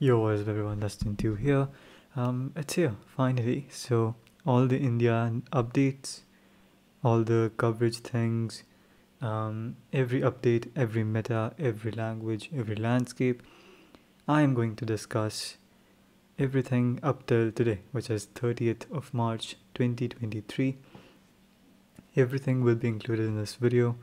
Yo, what is up everyone, Dustin 2 here. It's here, finally. So, all the India updates, all the coverage things, every update, every meta, every language, every landscape, I am going to discuss everything up till today, which is 30th of March 2023. Everything will be included in this video,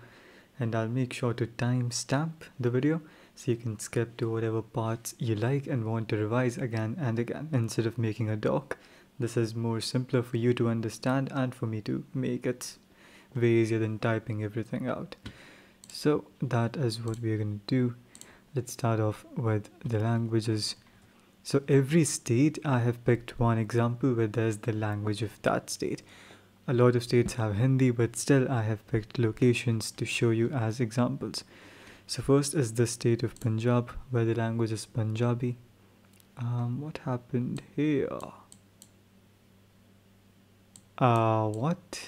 and I'll make sure to timestamp the video so you can skip to whatever parts you like and want to revise again and again instead of making a doc. This is more simpler for you to understand and for me to make it way easier than typing everything out. So that is what we are going to do. Let's start off with the languages. So every state I have picked one example where there's the language of that state. A lot of states have Hindi, but still I have picked locations to show you as examples. So first is the state of Punjab, where the language is Punjabi. What happened here? What?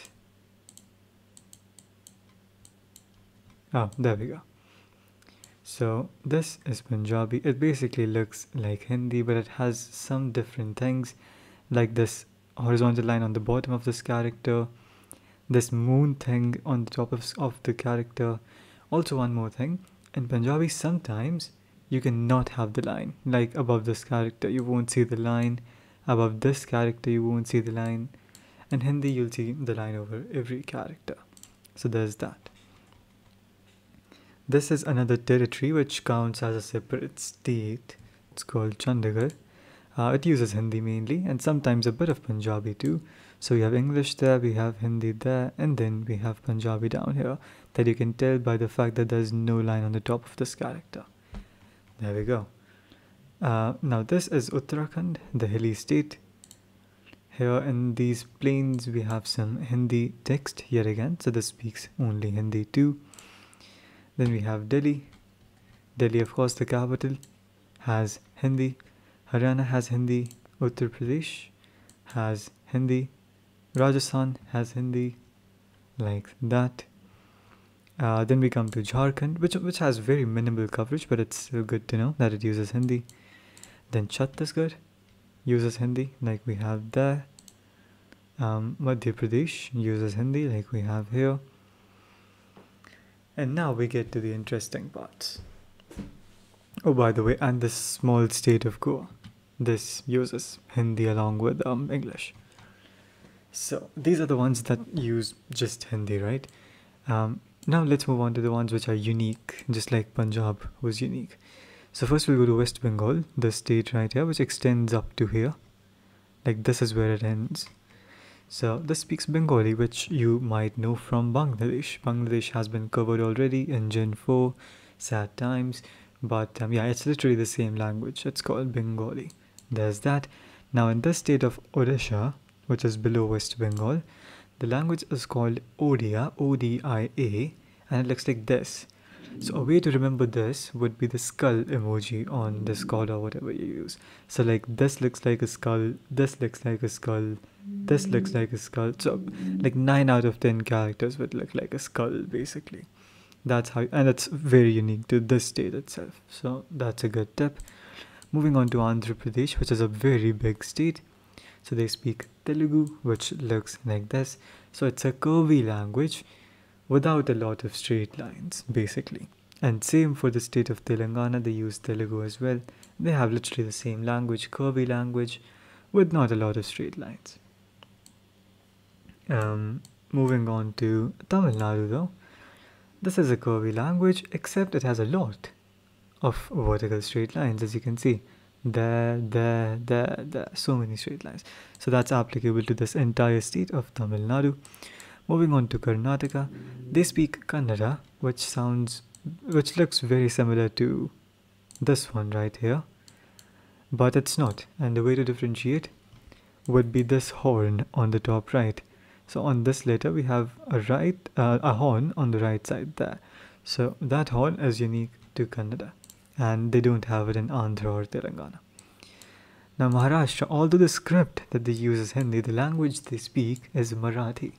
Oh, there we go. So this is Punjabi. It basically looks like Hindi, but it has some different things, like this horizontal line on the bottom of this character, this moon thing on the top of the character. Also, one more thing, in Punjabi sometimes you cannot have the line, like above this character you won't see the line, above this character you won't see the line. In Hindi you'll see the line over every character. So there's that. This is another territory which counts as a separate state. It's called Chandigarh. It uses Hindi mainly and sometimes a bit of Punjabi too. So we have English there, we have Hindi there, and then we have Punjabi down here, that you can tell by the fact that there's no line on the top of this character. There we go. Now this is Uttarakhand, the hilly state. Here in these plains we have some Hindi text yet again, so this speaks only Hindi too. Then we have Delhi. Delhi, of course, the capital, has Hindi. Haryana has Hindi. Uttar Pradesh has Hindi. Rajasthan has Hindi, like that. Then we come to Jharkhand, which has very minimal coverage, but it's still good to know that it uses Hindi. Then Chhattisgarh uses Hindi, like we have there. Madhya Pradesh uses Hindi, like we have here. And now we get to the interesting parts. Oh, by the way, and the small state of Goa. This uses Hindi along with English. So these are the ones that use just Hindi, right? Now let's move on to the ones which are unique, just like Punjab was unique. So first we'll go to West Bengal, the state right here, which extends up to here. Like this is where it ends. So this speaks Bengali, which you might know from Bangladesh. Bangladesh has been covered already in Gen 4, sad times. But yeah, it's literally the same language. It's called Bengali. There's that. Now in this state of Odisha, which is below West Bengal, the language is called Odia, O-D-I-A, and it looks like this. So a way to remember this would be the skull emoji on the skull or whatever you use. So like this looks like a skull, this looks like a skull, this looks like a skull. So like 9 out of 10 characters would look like a skull basically. That's how, and it's very unique to this state itself. So that's a good tip. Moving on to Andhra Pradesh, which is a very big state. So they speak Telugu, which looks like this. So it's a curvy language without a lot of straight lines, basically. And same for the state of Telangana, they use Telugu as well. They have literally the same language, curvy language, with not a lot of straight lines. Moving on to Tamil Nadu though. This is a curvy language, except it has a lot of vertical straight lines, as you can see. There, so many straight lines. So that's applicable to this entire state of Tamil Nadu. Moving on to Karnataka, they speak Kannada, which looks very similar to this one right here, but it's not. And the way to differentiate would be this horn on the top right. So on this letter we have a horn on the right side there. So that horn is unique to Kannada, and they don't have it in Andhra or Telangana. Now Maharashtra, although the script that they use is Hindi, the language they speak is Marathi.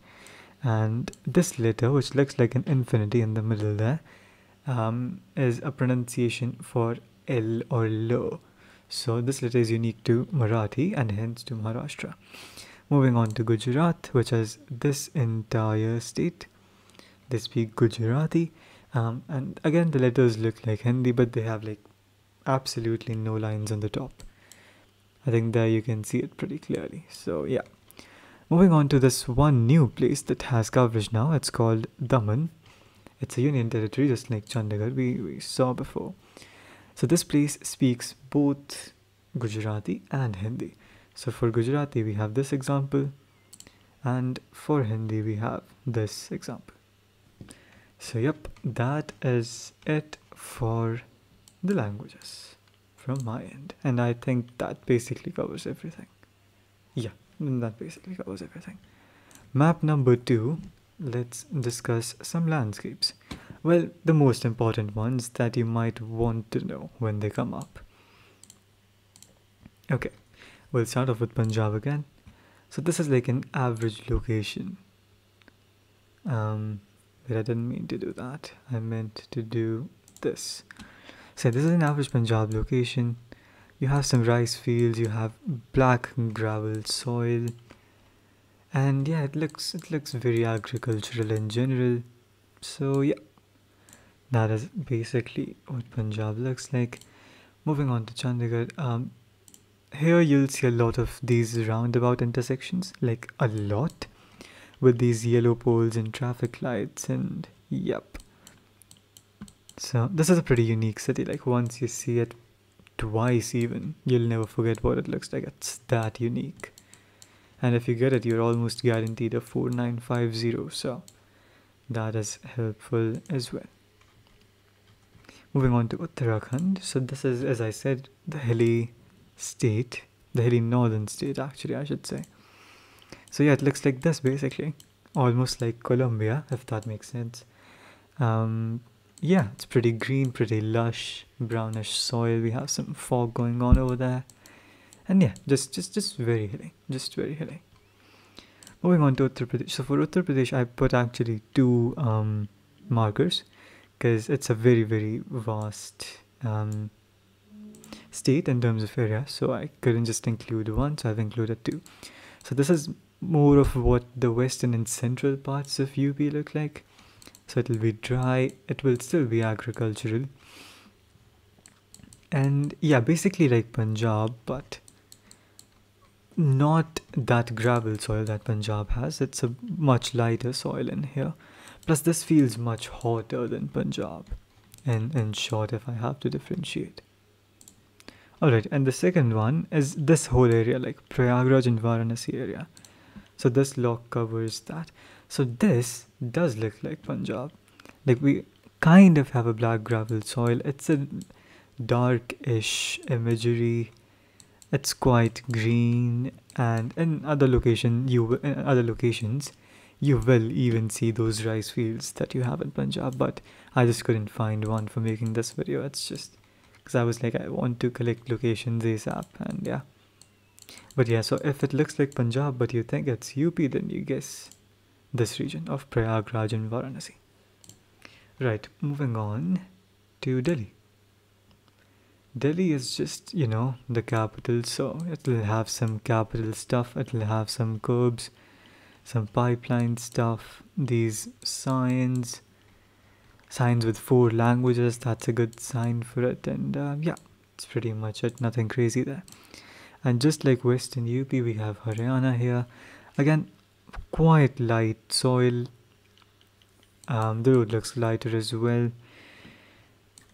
And this letter, which looks like an infinity in the middle there, is a pronunciation for L or L. So this letter is unique to Marathi and hence to Maharashtra. Moving on to Gujarat, which is this entire state. They speak Gujarati. And again, the letters look like Hindi, but they have like absolutely no lines on the top. I think there you can see it pretty clearly. So yeah. Moving on to this one new place that has coverage now. It's called Daman. It's a union territory just like Chandigarh we saw before. So this place speaks both Gujarati and Hindi. So for Gujarati we have this example, and for Hindi we have this example. So yep, that is it for the languages from my end. And I think that basically covers everything. Yeah, that basically covers everything. Map number 2, let's discuss some landscapes. Well, the most important ones that you might want to know when they come up. Okay, we'll start off with Punjab again. So this is like an average location. But I didn't mean to do that. I meant to do this. So this is an average Punjab location. You have some rice fields, you have black gravel soil, and yeah, it looks very agricultural in general. So yeah, that is basically what Punjab looks like. Moving on to Chandigarh, here you'll see a lot of these roundabout intersections, like a lot, with these yellow poles and traffic lights, and yep. So this is a pretty unique city. Like once you see it twice even, you'll never forget what it looks like. It's that unique. And if you get it, you're almost guaranteed a 4950, so that is helpful as well. Moving on to Uttarakhand. So this is, as I said, the hilly state, the hilly northern state actually, I should say. So yeah, it looks like this basically, almost like Colombia, if that makes sense. Yeah, it's pretty green, pretty lush, brownish soil. We have some fog going on over there. And yeah, just very hilly, just very hilly. Moving on to Uttar Pradesh. So for Uttar Pradesh, I put actually two markers because it's a very vast state in terms of area. So I couldn't just include one, so I've included two. So this is more of what the western and central parts of UP look like. So it will be dry, it will still be agricultural. And yeah, basically like Punjab, but not that gravel soil that Punjab has. It's a much lighter soil in here. Plus this feels much hotter than Punjab. And in short, if I have to differentiate. Alright, and the second one is this whole area, like Prayagraj and Varanasi area. So this lock covers that. So this does look like Punjab. Like we kind of have a black gravel soil. It's a darkish imagery. It's quite green, and in other locations you will even see those rice fields that you have in Punjab. But I just couldn't find one for making this video. It's just because I was like, I want to collect locations ASAP, and yeah. But yeah, so if it looks like Punjab but you think it's UP, then you guess this region of Prayagraj and Varanasi. Right, moving on to Delhi. Delhi is just, you know, the capital, so it'll have some capital stuff, it'll have some curbs, some pipeline stuff, these signs with 4 languages. That's a good sign for it, and yeah, it's pretty much it, nothing crazy there. And just like Western UP, we have Haryana here. Again, quite light soil. The road looks lighter as well.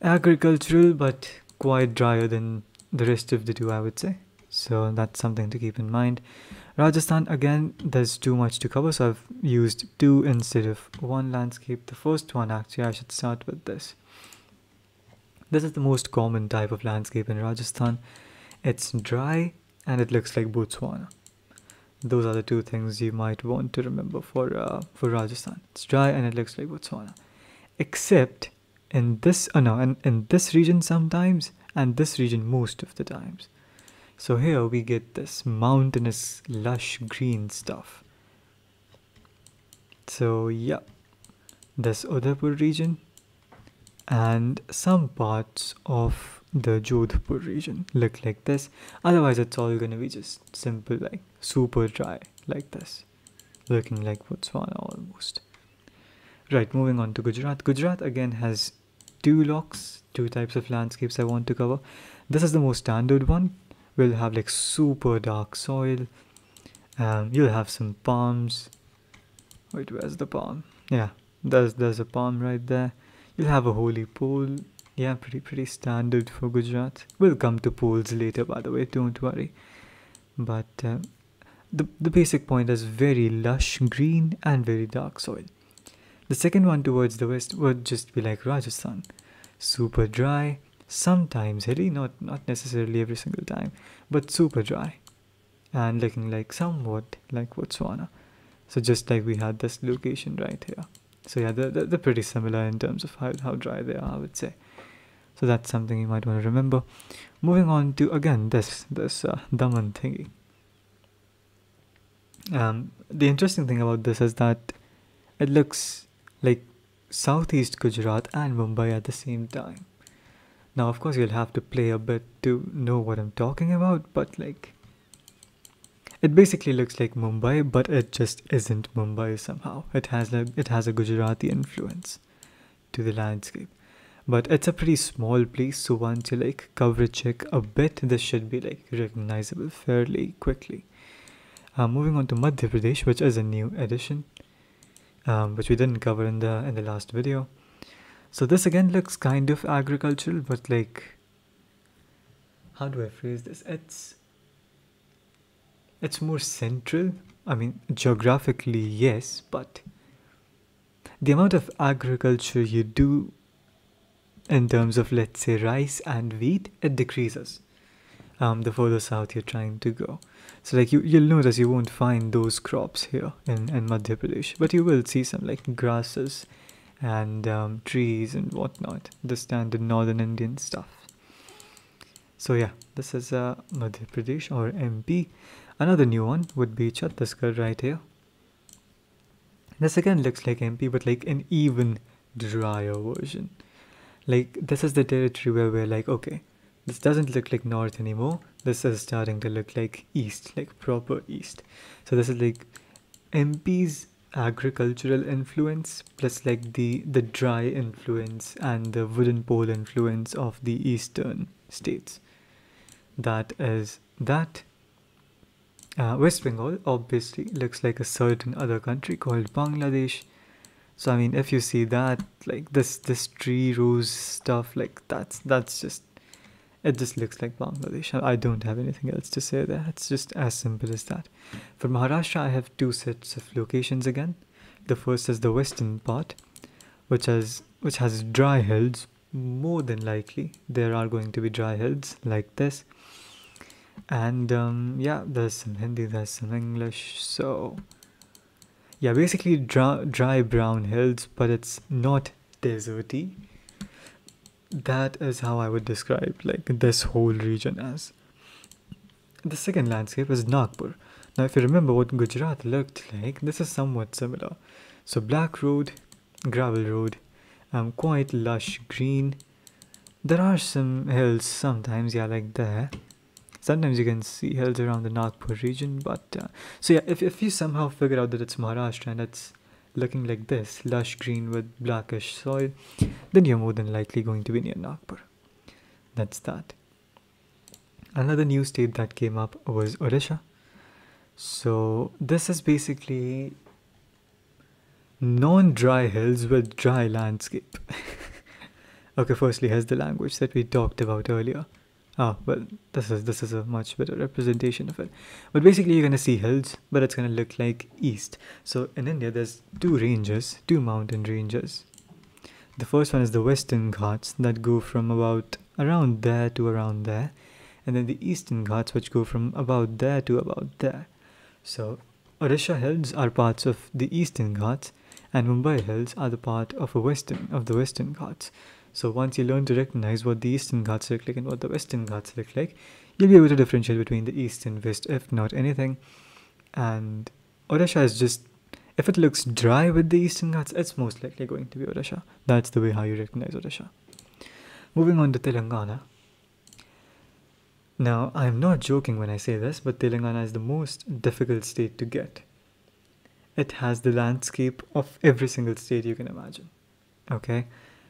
Agricultural, but quite drier than the rest of the two, I would say. So that's something to keep in mind. Rajasthan, again, there's too much to cover, so I've used 2 instead of 1 landscape. The first one, actually, I should start with this. This is the most common type of landscape in Rajasthan. It's dry and it looks like Botswana. Those are the 2 things you might want to remember for Rajasthan. It's dry and it looks like Botswana. Except in this, in this region sometimes, and this region most of the times. So here we get this mountainous, lush green stuff. So yeah, this Udaipur region and some parts of the Jodhpur region look like this. Otherwise, it's all gonna be just simple, like super dry, like this, looking like Botswana almost. Right, moving on to Gujarat. Gujarat again has two locks, two types of landscapes I want to cover. This is the most standard one. We'll have like super dark soil. You'll have some palms. Wait, where's the palm? Yeah, there's a palm right there. You'll have a holy pole. Yeah, pretty standard for Gujarat. We'll come to poles later, by the way. Don't worry. But the basic point is very lush green and very dark soil. The second one towards the west would just be like Rajasthan. Super dry, sometimes hilly, not necessarily every single time, but super dry. And looking like somewhat like Botswana. So just like we had this location right here. So yeah, they're pretty similar in terms of how dry they are, I would say. So that's something you might want to remember. Moving on to, again, this Daman thingy. The interesting thing about this is that it looks like southeast Gujarat and Mumbai at the same time. Now, of course, you'll have to play a bit to know what I'm talking about, but like, it basically looks like Mumbai, but it just isn't Mumbai somehow. It has a Gujarati influence to the landscape. But it's a pretty small place, so once you like coverage check a bit, this should be like recognizable fairly quickly. Moving on to Madhya Pradesh, which is a new addition, which we didn't cover in the last video. So this again looks kind of agricultural, but like, how do I phrase this? It's more central. I mean, geographically, yes, but the amount of agriculture you do in terms of, let's say, rice and wheat, it decreases the further south you're trying to go. So like you'll notice you won't find those crops here in Madhya Pradesh, but you will see some like grasses and trees and whatnot, the standard northern Indian stuff. So yeah, this is Madhya Pradesh or MP. Another new one would be Chhattisgarh right here. This again looks like MP, but like an even drier version. Like, this is the territory where we're like, okay, this doesn't look like north anymore. This is starting to look like east, like proper east. So this is like MP's agricultural influence plus like the dry influence and the wooden pole influence of the eastern states. That is that. West Bengal obviously looks like a certain other country called Bangladesh. So I mean, if you see that, like this tree rose stuff, like that's just, it just looks like Bangladesh. I don't have anything else to say there. It's just as simple as that. For Maharashtra, I have two sets of locations again. The first is the western part, which has dry hills. More than likely, there are going to be dry hills like this. And yeah, there's some Hindi, there's some English. So yeah, basically dry brown hills, but it's not deserty. That is how I would describe like this whole region as. The second landscape is Nagpur. Now if you remember what Gujarat looked like, this is somewhat similar. So black road, gravel road, quite lush green. There are some hills sometimes, yeah, like there. Sometimes you can see hills around the Nagpur region, but so yeah, if you somehow figure out that it's Maharashtra and it's looking like this, lush green with blackish soil, then you're more than likely going to be near Nagpur. That's that. Another new state that came up was Odisha. So this is basically non-dry hills with dry landscape. Okay, firstly, here's the language that we talked about earlier. Ah, well, this is a much better representation of it. But basically, you're gonna see hills, but it's gonna look like east. So in India, there's two mountain ranges. The first one is the Western Ghats that go from about around there to around there, and then the Eastern Ghats which go from about there to about there. So Odisha hills are parts of the Eastern Ghats, and Mumbai hills are the part of the Western Ghats. So once you learn to recognize what the Eastern Ghats look like and what the Western Ghats look like, you'll be able to differentiate between the East and West, if not anything. And Odisha is just, if it looks dry with the Eastern Ghats, it's most likely going to be Odisha. That's the way how you recognize Odisha. Moving on to Telangana. Now, I'm not joking when I say this, but Telangana is the most difficult state to get. It has the landscape of every single state you can imagine. Okay?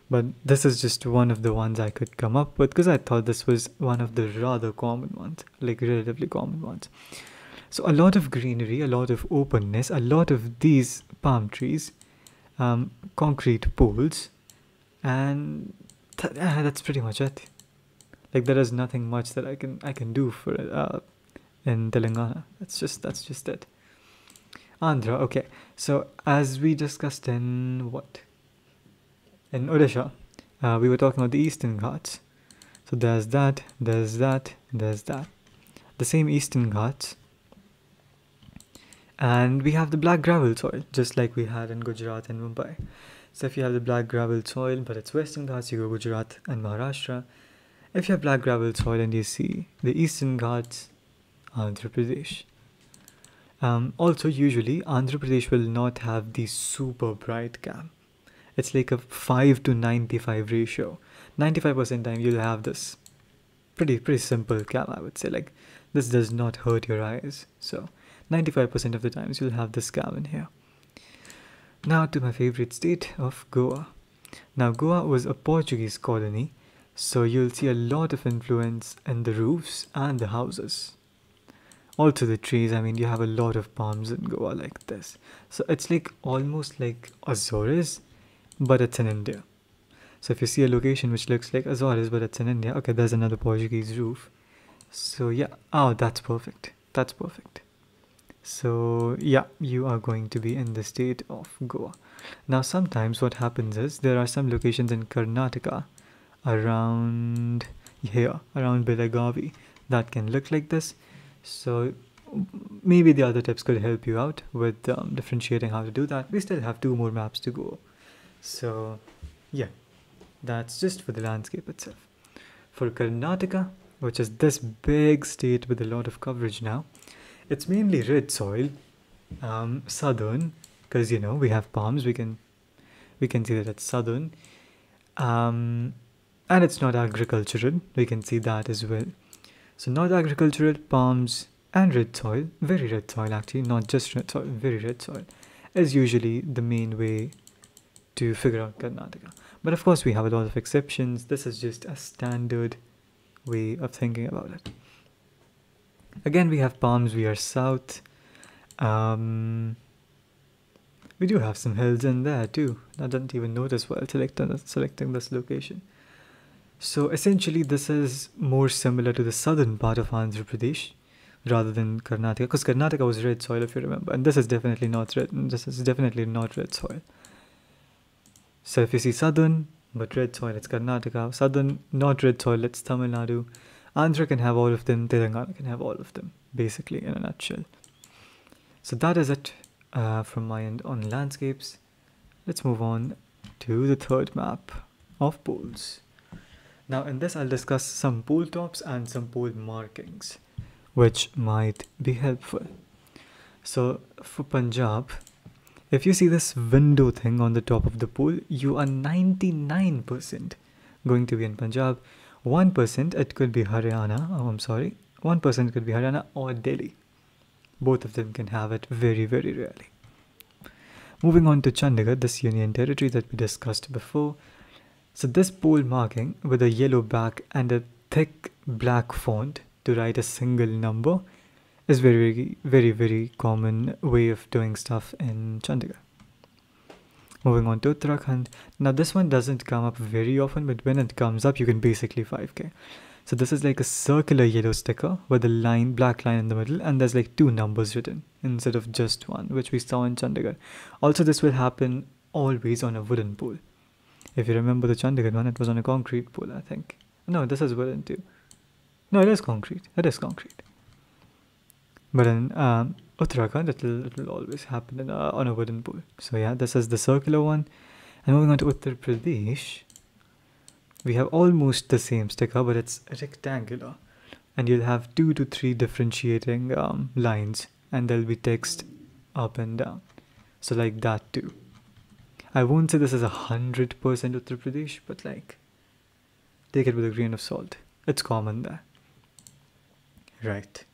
But this is just one of the ones I could come up with because I thought this was one of the rather common ones, like relatively common ones. So a lot of greenery, a lot of openness, a lot of these palm trees, concrete poles, and that's pretty much it. Like there is nothing much that I can do for in Telangana. That's just it. Andhra, okay. So as we discussed in in Odisha, we were talking about the Eastern Ghats. So there's that, there's that, there's that. The same Eastern Ghats. And we have the black gravel soil, just like we had in Gujarat and Mumbai. So if you have the black gravel soil, but it's Western Ghats, you go Gujarat and Maharashtra. If you have black gravel soil and you see the Eastern Ghats, Andhra Pradesh. Also, usually, Andhra Pradesh will not have the super bright cam. It's like a 5 to 95 ratio. 95% time you'll have this pretty simple cam, I would say. Like this does not hurt your eyes. So 95% of the times you'll have this cam in here. Now to my favorite state of Goa. Now Goa was a Portuguese colony, so you'll see a lot of influence in the roofs and the houses. Also the trees, I mean you have a lot of palms in Goa like this. So it's like almost like Azores, but it's in India. So if you see a location which looks like Azores but it's in India, okay, there's another Portuguese roof. So yeah, oh that's perfect. That's perfect. So yeah, you are going to be in the state of Goa. Now sometimes what happens is there are some locations in Karnataka around here, around Belagavi, that can look like this. So maybe the other tips could help you out with differentiating how to do that. We still have 2 more maps to go. So yeah, that's just for the landscape itself. For Karnataka, which is this big state with a lot of coverage now, it's mainly red soil, southern, because you know we have palms. We can see that it's southern, and it's not agricultural. We can see that as well. So not agricultural, palms, and red soil, very red soil actually, not just red soil, very red soil, is usually the main way to figure out Karnataka. But of course we have a lot of exceptions. This is just a standard way of thinking about it. Again, we have palms, we are south. We do have some hills in there too. I didn't even notice while selecting this location. So essentially this is more similar to the southern part of Andhra Pradesh rather than Karnataka, because Karnataka was red soil if you remember, and this is definitely not red. This is definitely not red soil. So if you see southern but red soil, it's Karnataka. Southern not red soil, it's Tamil Nadu. Andhra can have all of them, Telangana can have all of them, basically in a nutshell. So that is it from my end on landscapes. Let's move on to the third map of poles. Now in this I'll discuss some pole tops and some pole markings, which might be helpful. So for Punjab, if you see this window thing on the top of the pole, you are 99% going to be in Punjab. 1% it could be Haryana, 1% could be Haryana or Delhi. Both of them can have it very, very rarely. Moving on to Chandigarh, this union territory that we discussed before. So this pole marking with a yellow back and a thick black font to write a single number is very, very, very common way of doing stuff in Chandigarh. Moving on to Uttarakhand. Now this one doesn't come up very often, but when it comes up, you can basically 5k. So this is like a circular yellow sticker with a black line in the middle, and there's like 2 numbers written instead of just 1, which we saw in Chandigarh. Also, this will happen always on a wooden pole. If you remember the Chandigarh one, it was on a concrete pole, I think. No, this is wooden too. No, it is concrete. It is concrete. But in Uttarakhand, it will always happen on a wooden pole. So yeah, this is the circular one. And moving on to Uttar Pradesh, we have almost the same sticker, but it's rectangular. And you'll have 2 to 3 differentiating lines, and there'll be text up and down. So like that too. I won't say this is 100% Uttar Pradesh, but like, take it with a grain of salt. It's common there. Right.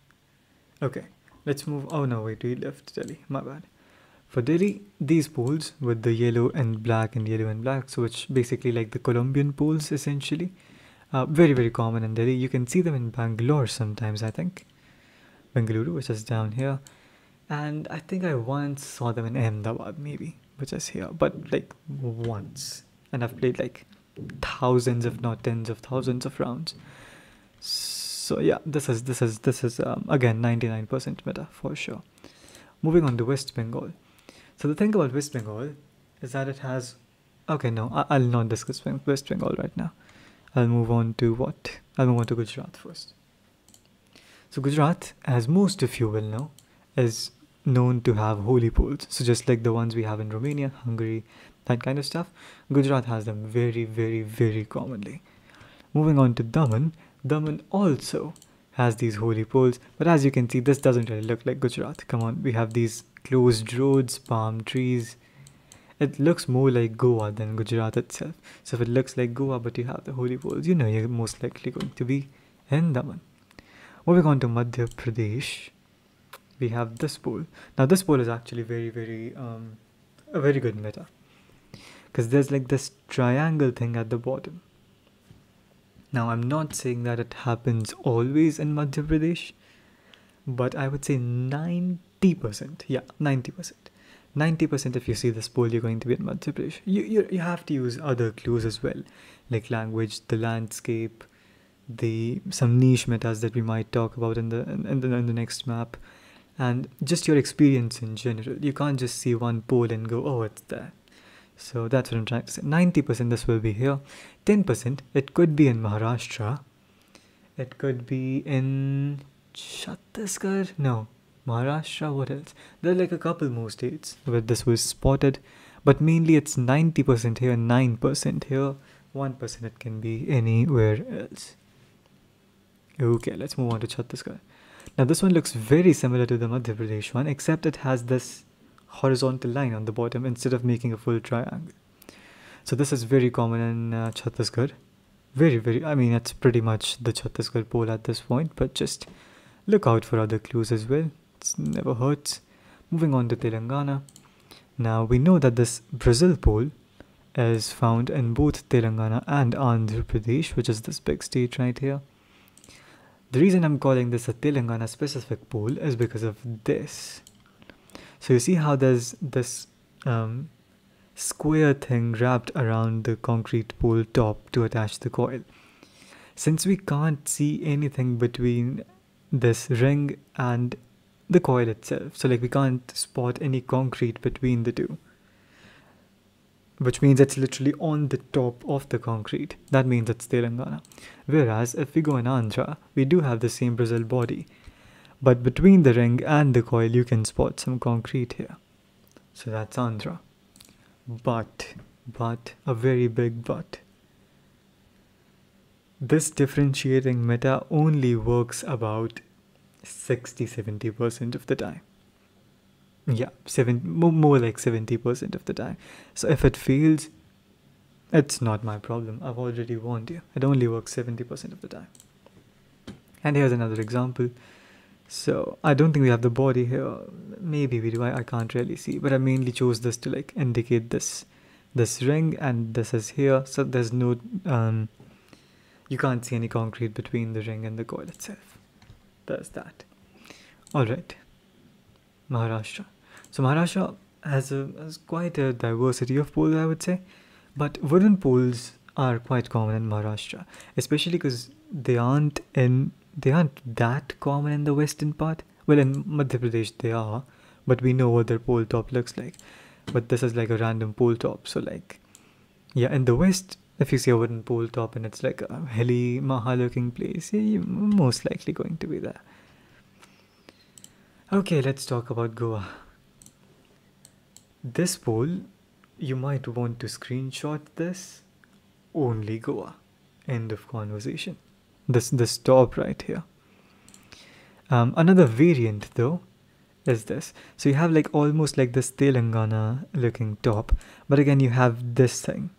Okay, let's move. Oh no, wait, we left Delhi. My bad. For Delhi, these poles with the yellow and black and yellow and black, so which basically like the Colombian poles essentially, very very common in Delhi. You can see them in Bangalore sometimes. I think Bengaluru, which is down here, and I think I once saw them in Ahmedabad, maybe, which is here, but like once. And I've played like thousands, if not tens of thousands of rounds. So yeah, this is again 99% meta for sure. Moving on to West Bengal. So the thing about West Bengal is that it has. Okay, no, I'll not discuss West Bengal right now. I'll move on to what? I'll move on to Gujarat first. So Gujarat, as most of you will know, is known to have holy pools. So just like the ones we have in Romania, Hungary, that kind of stuff, Gujarat has them very, very, very commonly. Moving on to Daman, Daman also has these holy pools, but as you can see, this doesn't really look like Gujarat. Come on, we have these closed roads, palm trees. It looks more like Goa than Gujarat itself. So if it looks like Goa, but you have the holy pools, you know you're most likely going to be in Daman. Moving on to Madhya Pradesh, we have this pool. Now this pool is actually a very good meta, because there's like this triangle thing at the bottom. Now I'm not saying that it happens always in Madhya Pradesh, but I would say 90%, yeah, 90%. 90% if you see this pool, you're going to be in Madhya Pradesh. You have to use other clues as well, like language, the landscape, some niche metas that we might talk about in the next map, and just your experience in general. You can't just see one pool and go, oh, it's there. So that's what I'm trying to say. 90% this will be here. 10% it could be in Maharashtra. It could be in Chhattisgarh. No, Maharashtra. What else? There are like a couple more states where this was spotted, but mainly it's 90% here, 9% here, 1% it can be anywhere else. Okay, let's move on to Chhattisgarh. Now this one looks very similar to the Madhya Pradesh one, except it has this horizontal line on the bottom instead of making a full triangle. So this is very common in Chhattisgarh. I mean, it's pretty much the Chhattisgarh pole at this point, but just look out for other clues as well. It never hurts. Moving on to Telangana. Now we know that this Brazil pole is found in both Telangana and Andhra Pradesh, which is this big state right here. The reason I'm calling this a Telangana specific pole is because of this. So you see how there's this square thing wrapped around the concrete pole top to attach the coil. Since we can't see anything between this ring and the coil itself, so like we can't spot any concrete between the two, which means it's literally on the top of the concrete. That means it's Telangana. Whereas if we go in Andhra, we do have the same Brazil body, but between the ring and the coil you can spot some concrete here. So that's Andhra. But, a very big but. This differentiating meta only works about 60-70% of the time. Yeah, more like 70% of the time. So if it fails, it's not my problem. I've already warned you. It only works 70% of the time. And here's another example. So I don't think we have the body here. Maybe we do. I can't really see. But I mainly chose this to like indicate this ring, and this is here. So there's no you can't see any concrete between the ring and the coil itself. There's that. Alright. Maharashtra. So Maharashtra has quite a diversity of poles, I would say. But wooden poles are quite common in Maharashtra, especially because they aren't that common in the western part. Well, in Madhya Pradesh they are, but we know what their pole top looks like. But this is like a random pole top, so like, yeah, in the west, if you see a wooden pole top and it's like a hilly, Maha-looking place, yeah, you're most likely going to be there. Okay, let's talk about Goa. This pole, you might want to screenshot this. Only Goa. End of conversation. This top right here. Another variant though is this. So you have like almost like this Telangana looking top, but again you have this thing.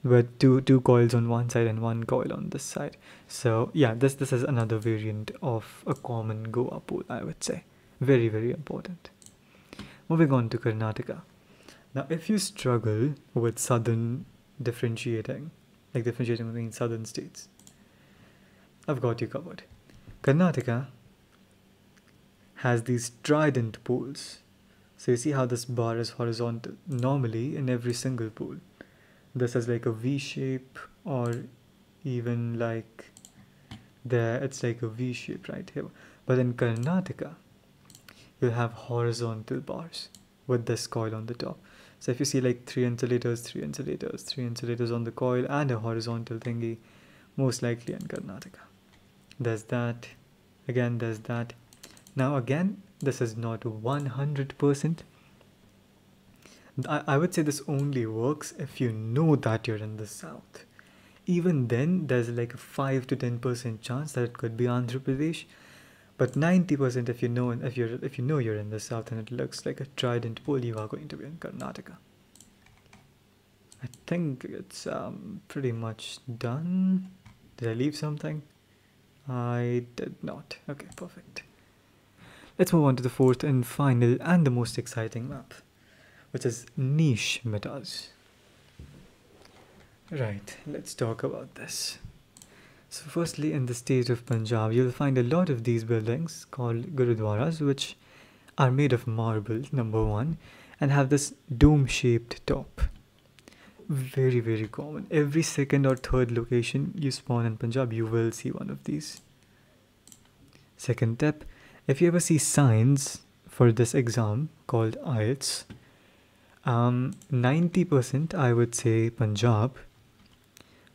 with two coils on one side and one coil on this side. So yeah, this is another variant of a common Goa pool, I would say. Very, very important. Moving on to Karnataka. Now, if you struggle with southern differentiating, like differentiating between southern states, I've got you covered. Karnataka has these trident pools. So you see how this bar is horizontal. Normally, in every single pool, this is like a V shape, or even like there, it's like a V shape right here. But in Karnataka, you'll have horizontal bars with this coil on the top. So if you see like three insulators on the coil and a horizontal thingy, most likely in Karnataka. There's that. Again, there's that. Now again, this is not 100%. I would say this only works if you know that you're in the south. Even then, there's like a 5 to 10% chance that it could be Andhra Pradesh. But 90% if you know you're in the south and it looks like a trident pool, you are going to be in Karnataka. I think it's pretty much done. Did I leave something? I did not. Okay, perfect. Let's move on to the fourth and final and the most exciting map, which is niche metas. Right, let's talk about this. So firstly, in the state of Punjab, you'll find a lot of these buildings called Gurudwaras, which are made of marble, number one, and have this dome-shaped top. Very, very common. Every second or third location you spawn in Punjab, you will see one of these. Second tip, if you ever see signs for this exam called IELTS, 90% I would say Punjab,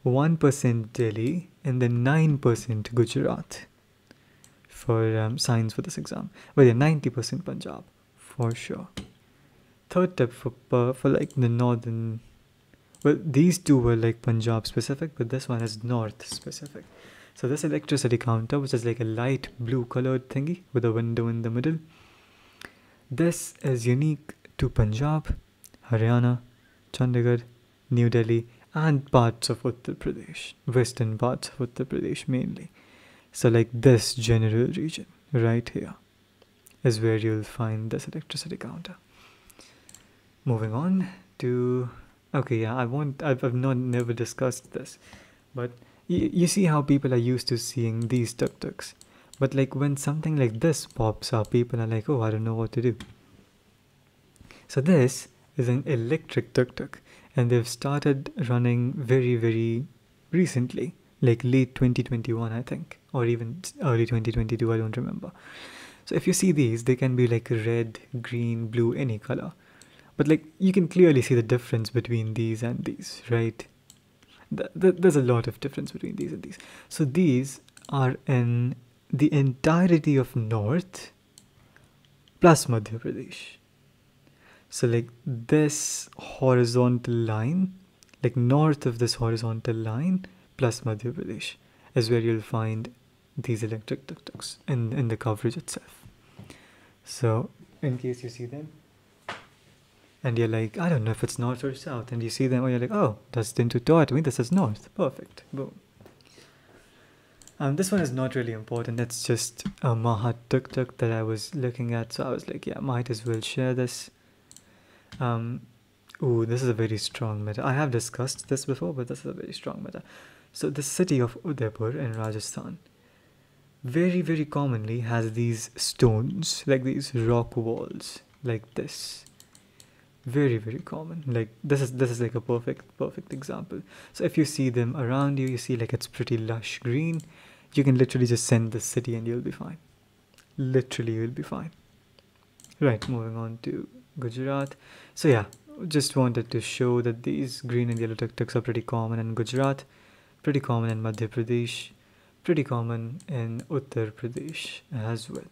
1% Delhi, and then 9% Gujarat for signs for this exam. Well, yeah, 90% Punjab for sure. Third tip for like the northern, well, these two were like Punjab specific, but this one is north specific. So this electricity counter, which is like a light blue colored thingy with a window in the middle, this is unique to Punjab, Haryana, Chandigarh, New Delhi, and parts of Uttar Pradesh, western parts of Uttar Pradesh mainly. So like this general region right here is where you'll find this electricity counter. Moving on to, okay, yeah, I've never discussed this, but you see how people are used to seeing these tuk-tuks, but like when something like this pops up, people are like, oh, I don't know what to do. So this is an electric tuk-tuk, and they've started running very, very recently, like late 2021, I think, or even early 2022, I don't remember. So if you see these, they can be like red, green, blue, any color. But like you can clearly see the difference between these and these, right? There's a lot of difference between these and these. So these are in the entirety of North plus Madhya Pradesh. So like this horizontal line, like north of this horizontal line plus Madhya Pradesh is where you'll find these electric tuk-tuks in the coverage itself. So in case you see them and you're like, I don't know if it's north or south, and you see them and you're like, oh, that's into to me, this is north. Perfect. Boom. This one is not really important. It's just a Mahat tuk-tuk that I was looking at. So I was like, yeah, might as well share this. Ooh, this is a very strong meta. I have discussed this before, but this is a very strong meta. So the city of Udaipur in Rajasthan very, very commonly has these stones, like these rock walls, like this. Very, very common. Like this is like a perfect example. So if you see them around you, you see like it's pretty lush green. You can literally just send the city and you'll be fine. Literally, you'll be fine. Right, moving on to Gujarat. So yeah, just wanted to show that these green and yellow tuk-tuks are pretty common in Gujarat, pretty common in Madhya Pradesh, pretty common in Uttar Pradesh as well.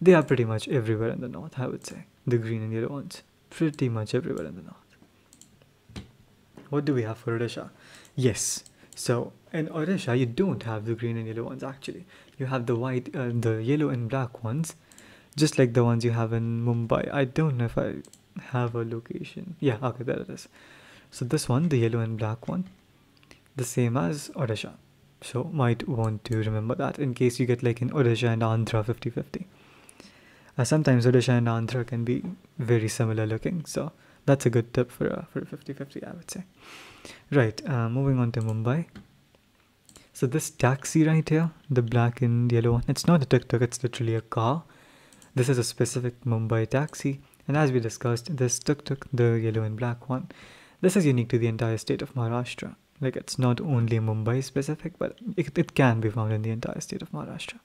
They are pretty much everywhere in the north, I would say. The green and yellow ones, pretty much everywhere in the north. What do we have for Odisha? Yes, so in Odisha you don't have the green and yellow ones actually. You have the white, the yellow and black ones, just like the ones you have in Mumbai. I don't know if I have a location. Yeah, okay, there it is. So this one, the yellow and black one, the same as Odisha. So might want to remember that in case you get like in Odisha and Andhra 50-50. Sometimes Odisha and Andhra can be very similar looking, so that's a good tip for a 50-50, I would say. Right, moving on to Mumbai. So this taxi right here, the black and yellow one, it's not a tuk-tuk, it's literally a car. This is a specific Mumbai taxi, and as we discussed, this tuk-tuk, the yellow and black one, this is unique to the entire state of Maharashtra. Like, it's not only Mumbai specific, but it can be found in the entire state of Maharashtra.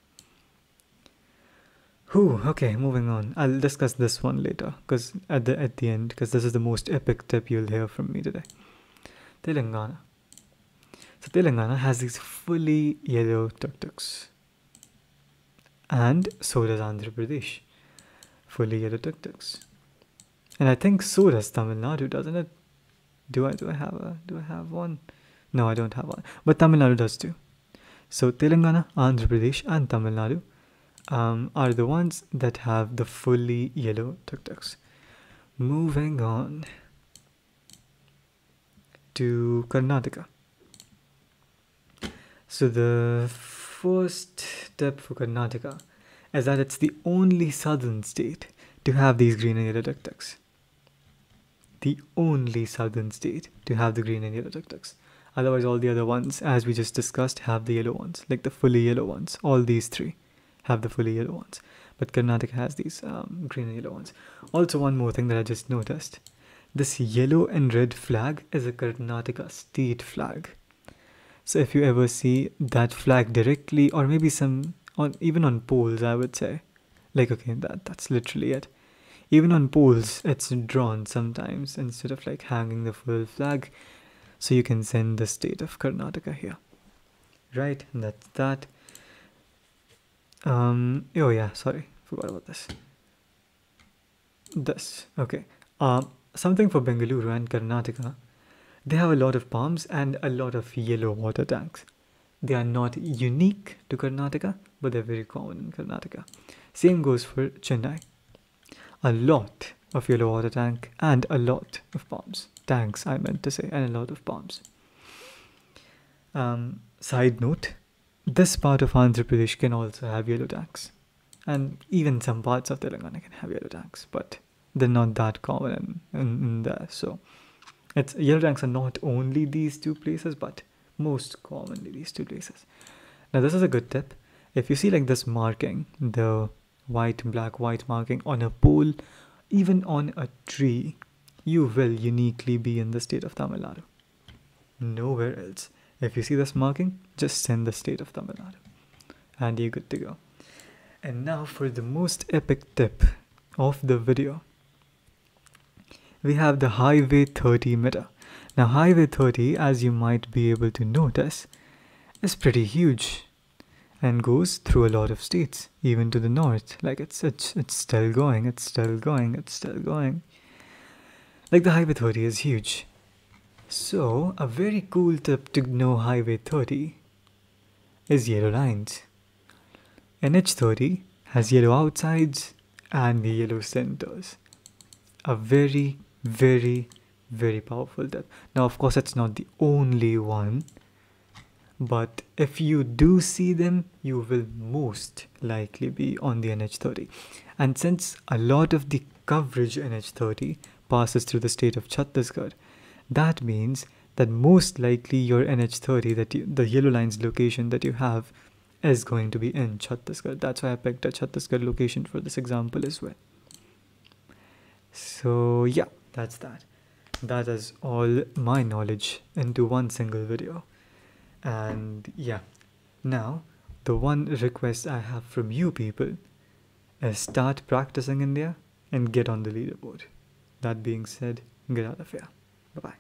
Okay, moving on. I'll discuss this one later, because at the end, because this is the most epic tip you'll hear from me today. Telangana. So Telangana has these fully yellow tuk-tuks. And so does Andhra Pradesh. Fully yellow tuk-tuks. And I think so does Tamil Nadu, doesn't it? Do I have one? No, I don't have one. But Tamil Nadu does too. So Telangana, Andhra Pradesh and Tamil Nadu are the ones that have the fully yellow tuk-tuks. Moving on to Karnataka. So the first tip for Karnataka is that it's the only southern state to have these green and yellow tuk-tuks. The only southern state to have the green and yellow tuk-tuks. Otherwise, all the other ones, as we just discussed, have the yellow ones, like the fully yellow ones. All these three have the fully yellow ones. But Karnataka has these green and yellow ones. Also, one more thing that I just noticed. This yellow and red flag is a Karnataka state flag. So if you ever see that flag directly, or maybe even on poles, I would say, like, okay, that's literally it. Even on poles, it's drawn sometimes instead of like hanging the full flag. So you can send the state of Karnataka here. Right, and that's that. Oh yeah, sorry, forgot about this. Okay. Something for Bengaluru and Karnataka. They have a lot of palms and a lot of yellow water tanks. They are not unique to Karnataka, but they're very common in Karnataka. Same goes for Chennai. A lot of yellow water tank and a lot of palms. Tanks, I meant to say, and a lot of palms. Side note, this part of Andhra Pradesh can also have yellow tanks. And even some parts of Telangana can have yellow tanks, but they're not that common in there, so... Yellow tanks are not only these two places, but most commonly these two places. Now this is a good tip. If you see like this marking, the white marking on a pole, even on a tree, you will uniquely be in the state of Tamil Nadu. Nowhere else. If you see this marking, just send the state of Tamil Nadu. And you're good to go. And now for the most epic tip of the video. We have the Highway 30 meter. Now Highway 30, as you might be able to notice, is pretty huge and goes through a lot of states, even to the north. Like it's still going, it's still going. Like the Highway 30 is huge. So a very cool tip to know Highway 30 is yellow lines. NH30 has yellow outsides and yellow centers. A very, very, very powerful tip. Now, of course, it's not the only one, but if you do see them, you will most likely be on the NH30. And since a lot of the coverage NH30 passes through the state of Chhattisgarh, that means that most likely your NH30, the yellow lines location that you have, is going to be in Chhattisgarh. That's why I picked a Chhattisgarh location for this example as well. So yeah, that's that. That is all my knowledge into one single video. And yeah, now the one request I have from you people is start practicing India and get on the leaderboard. That being said, get out of here. Bye-bye.